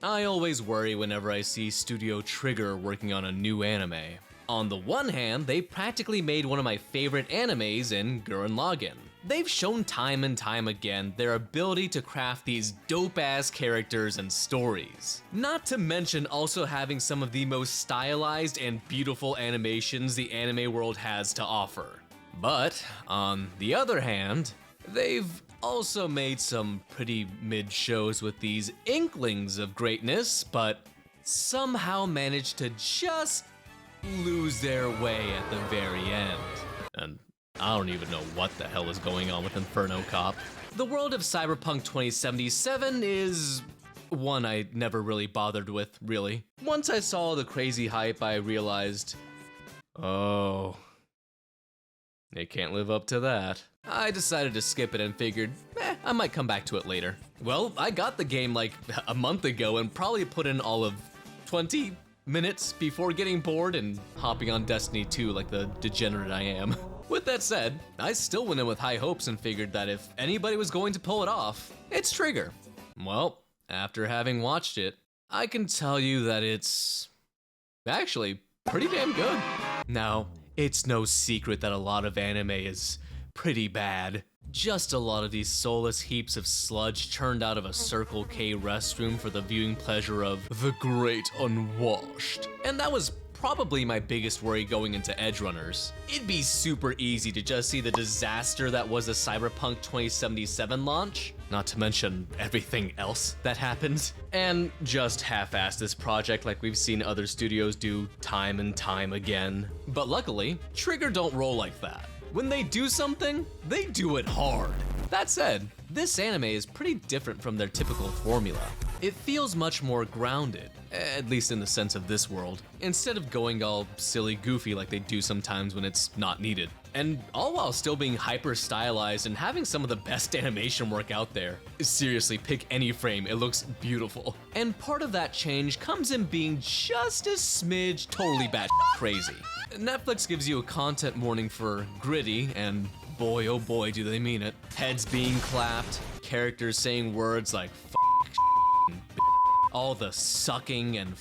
I always worry whenever I see Studio Trigger working on a new anime. On the one hand, they practically made one of my favorite animes in Gurren Lagann. They've shown time and time again their ability to craft these dope-ass characters and stories. Not to mention also having some of the most stylized and beautiful animations the anime world has to offer. But, on the other hand, they've also made some pretty mid shows with these inklings of greatness, but somehow managed to just lose their way at the very end. And I don't even know what the hell is going on with Inferno Cop. The world of Cyberpunk 2077 is one I never really bothered with, really. Once I saw the crazy hype, I realized, oh, it can't live up to that. I decided to skip it and figured, I might come back to it later. Well, I got the game like a month ago and probably put in all of 20 minutes before getting bored and hopping on Destiny 2 like the degenerate I am. With that said, I still went in with high hopes and figured that if anybody was going to pull it off, it's Trigger. Well, after having watched it, I can tell you that it's actually pretty damn good. Now, it's no secret that a lot of anime is pretty bad. Just a lot of these soulless heaps of sludge churned out of a Circle K restroom for the viewing pleasure of the great unwashed. And that was probably my biggest worry going into Edgerunners. It'd be super easy to just see the disaster that was the Cyberpunk 2077 launch, not to mention everything else that happened, and just half-ass this project like we've seen other studios do time and time again. But luckily, Trigger don't roll like that. When they do something, they do it hard. That said, this anime is pretty different from their typical formula. It feels much more grounded, at least in the sense of this world, instead of going all silly goofy like they do sometimes when it's not needed. And all while still being hyper stylized and having some of the best animation work out there. Seriously, pick any frame, it looks beautiful. And part of that change comes in being just a smidge totally batshit crazy. Netflix gives you a content warning for gritty, and boy oh boy do they mean it. Heads being clapped, characters saying words like and all the sucking and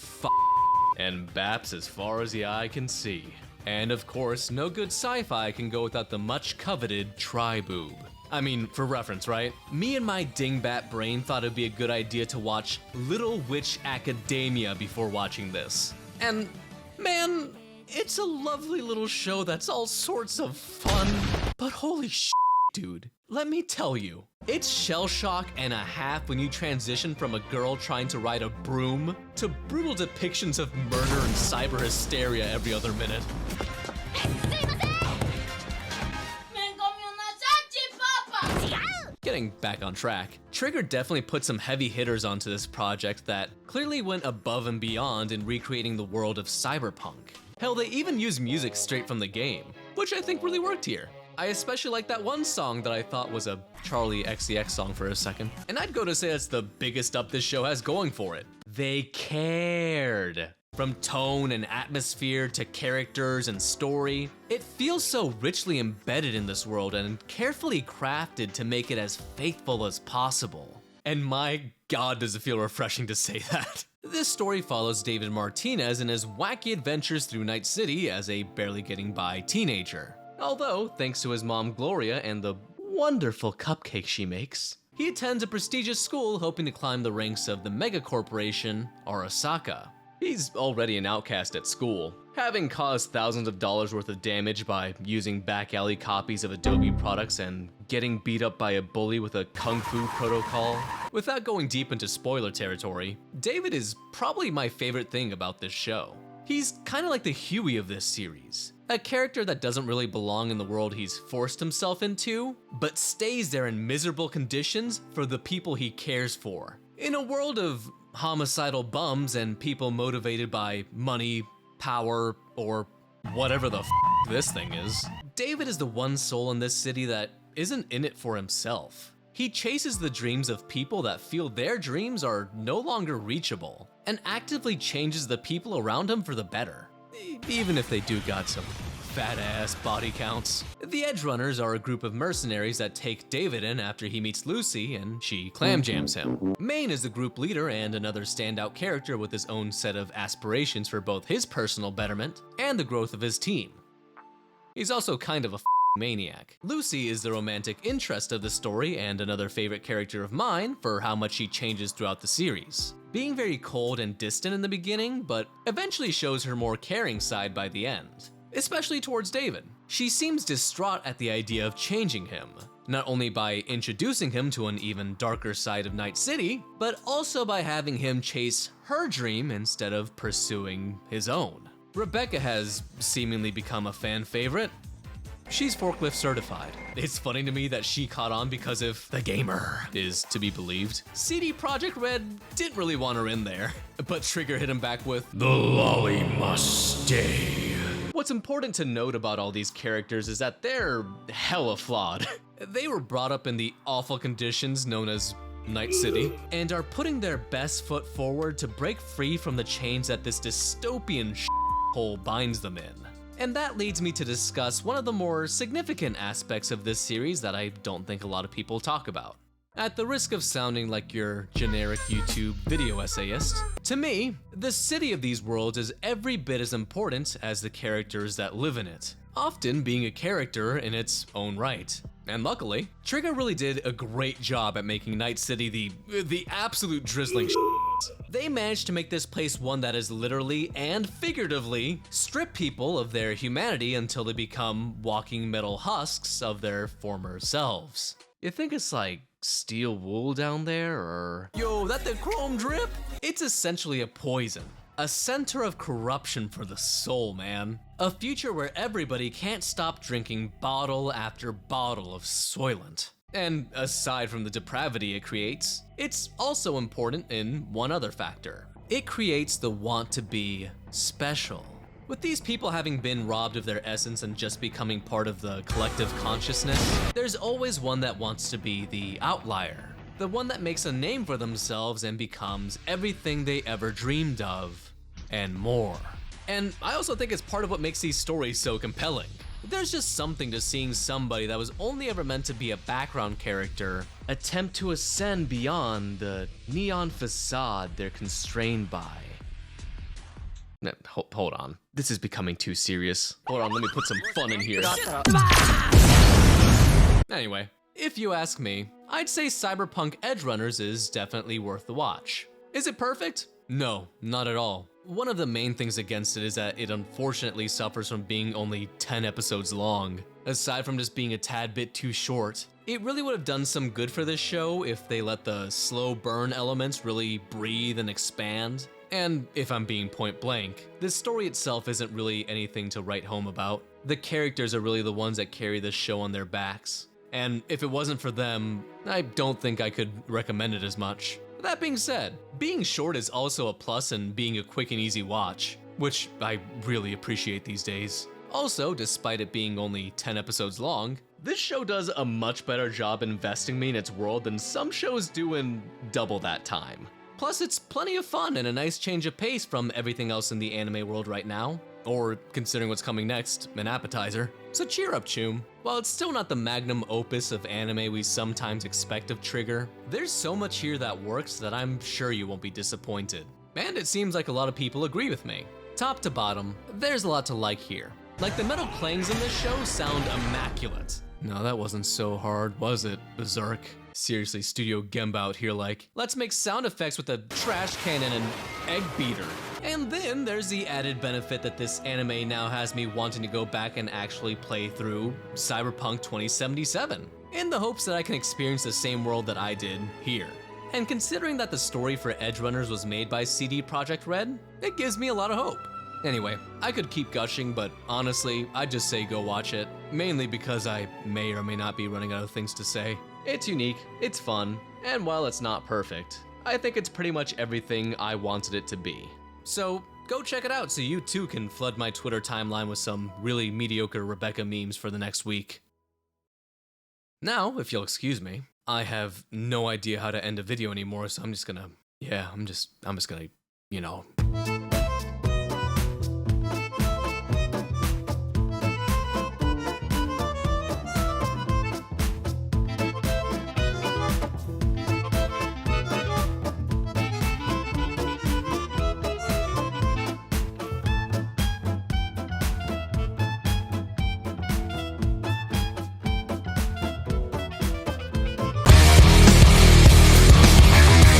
and baps as far as the eye can see. And of course, no good sci-fi can go without the much coveted tri-boob. I mean, for reference, right? Me and my dingbat brain thought it'd be a good idea to watch Little Witch Academia before watching this. And man, it's a lovely little show that's all sorts of fun, but holy shit, dude. Let me tell you, it's shell shock and a half when you transition from a girl trying to ride a broom to brutal depictions of murder and cyber hysteria every other minute. Getting back on track, Trigger definitely put some heavy hitters onto this project that clearly went above and beyond in recreating the world of Cyberpunk. Hell, they even used music straight from the game, which I think really worked here. I especially like that one song that I thought was a Charlie XCX song for a second. And I'd go to say that's the biggest up this show has going for it. They cared. From tone and atmosphere to characters and story, it feels so richly embedded in this world and carefully crafted to make it as faithful as possible. And my god, does it feel refreshing to say that. This story follows David Martinez in his wacky adventures through Night City as a barely getting by teenager. Although, thanks to his mom Gloria and the wonderful cupcake she makes, he attends a prestigious school hoping to climb the ranks of the mega corporation Arasaka. He's already an outcast at school, having caused thousands of dollars worth of damage by using back alley copies of Adobe products and getting beat up by a bully with a kung fu protocol. Without going deep into spoiler territory, David is probably my favorite thing about this show. He's kinda like the Huey of this series. A character that doesn't really belong in the world he's forced himself into, but stays there in miserable conditions for the people he cares for. In a world of homicidal bums and people motivated by money, power, or whatever the this thing is, David is the one soul in this city that isn't in it for himself. He chases the dreams of people that feel their dreams are no longer reachable, and actively changes the people around him for the better. Even if they do got some fat ass body counts. The Edgerunners are a group of mercenaries that take David in after he meets Lucy and she clam jams him. Maine is the group leader and another standout character with his own set of aspirations for both his personal betterment and the growth of his team. He's also kind of a maniac. Lucy is the romantic interest of the story and another favorite character of mine for how much she changes throughout the series. Being very cold and distant in the beginning, but eventually shows her more caring side by the end, especially towards David. She seems distraught at the idea of changing him, not only by introducing him to an even darker side of Night City, but also by having him chase her dream instead of pursuing his own. Rebecca has seemingly become a fan favorite. She's forklift certified. It's funny to me that she caught on because of the gamer, is to be believed. CD Projekt Red didn't really want her in there, but Trigger hit him back with, "The lolly must stay." What's important to note about all these characters is that they're hella flawed. They were brought up in the awful conditions known as Night City, and are putting their best foot forward to break free from the chains that this dystopian hole binds them in. And that leads me to discuss one of the more significant aspects of this series that I don't think a lot of people talk about. At the risk of sounding like your generic YouTube video essayist, to me, the city of these worlds is every bit as important as the characters that live in it, often being a character in its own right. And luckily, Trigger really did a great job at making Night City the absolute drizzling They managed to make this place one that is literally and figuratively strip people of their humanity until they become walking metal husks of their former selves. You think it's like steel wool down there, or yo, that the chrome drip? It's essentially a poison. A center of corruption for the soul, man. A future where everybody can't stop drinking bottle after bottle of Soylent. And aside from the depravity it creates, it's also important in one other factor. It creates the want to be special. With these people having been robbed of their essence and just becoming part of the collective consciousness, there's always one that wants to be the outlier. The one that makes a name for themselves and becomes everything they ever dreamed of, and more. And I also think it's part of what makes these stories so compelling. There's just something to seeing somebody that was only ever meant to be a background character attempt to ascend beyond the neon facade they're constrained by. Hold on. This is becoming too serious. Hold on, let me put some fun in here. Anyway, if you ask me, I'd say Cyberpunk Edgerunners is definitely worth the watch. Is it perfect? No, not at all. One of the main things against it is that it unfortunately suffers from being only 10 episodes long. Aside from just being a tad bit too short, it really would have done some good for this show if they let the slow burn elements really breathe and expand. And if I'm being point blank, the story itself isn't really anything to write home about. The characters are really the ones that carry this show on their backs. And if it wasn't for them, I don't think I could recommend it as much. That being said, being short is also a plus in being a quick and easy watch, which I really appreciate these days. Also, despite it being only 10 episodes long, this show does a much better job investing me in its world than some shows do in double that time. Plus, it's plenty of fun and a nice change of pace from everything else in the anime world right now. Or, considering what's coming next, an appetizer. So cheer up, Choom. While it's still not the magnum opus of anime we sometimes expect of Trigger, there's so much here that works that I'm sure you won't be disappointed. And it seems like a lot of people agree with me. Top to bottom, there's a lot to like here. Like the metal clangs in this show sound immaculate. No, that wasn't so hard, was it, Berserk? Seriously, Studio Gemba out here like, let's make sound effects with a trash cannon and egg beater. And then there's the added benefit that this anime now has me wanting to go back and actually play through Cyberpunk 2077, in the hopes that I can experience the same world that I did here. And considering that the story for Edgerunners was made by CD Projekt Red, it gives me a lot of hope. Anyway, I could keep gushing, but honestly, I'd just say go watch it, mainly because I may or may not be running out of things to say. It's unique, it's fun, and while it's not perfect, I think it's pretty much everything I wanted it to be. So go check it out so you too can flood my Twitter timeline with some really mediocre Rebecca memes for the next week. Now, if you'll excuse me, I have no idea how to end a video anymore, so I'm just gonna, you know.